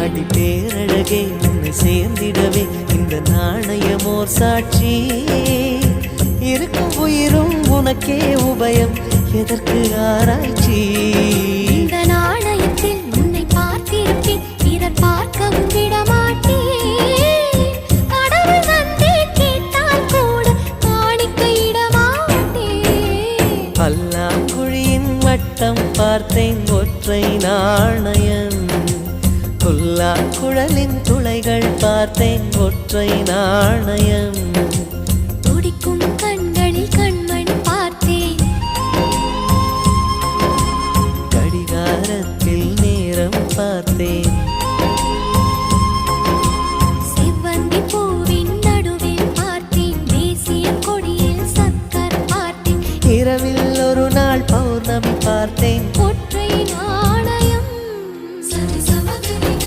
அடி பேரழகே உன்னை சேர்ந்திடவே இந்த நாணயமோர் சாட்சி. இருக்கும் உயிரும் உனக்கே உபயம், எதற்கு ஆராய்ச்சி? இந்த நாணயத்தில் உன்னை பார்த்திருப்பேன், பிறர் பார்க்கவும் விடமாட்டேன். கடவுள் வந்தே கேட்டால் கூட காணிக்கையிடமாட்டேன். பல்லாங்குழியின் வட்டம் பார்த்தேன், ஒற்றை நாணயம். புல்லாங்குழலின் துளைகள் பார்த்தேன், ஒற்றை நாணயம். துடிக்கும் கண்களில் கண்மணி பார்த்தேன், கடிகாரத்தில் நேரம் பார்த்தேன். செவ்வந்தி பூவின் நடுவில் பார்த்தேன், தேசிய கொடியில் சக்கரம் பார்த்தேன். இரவில் ஒரு நாள் பௌர்ணமி பார்த்தேன்,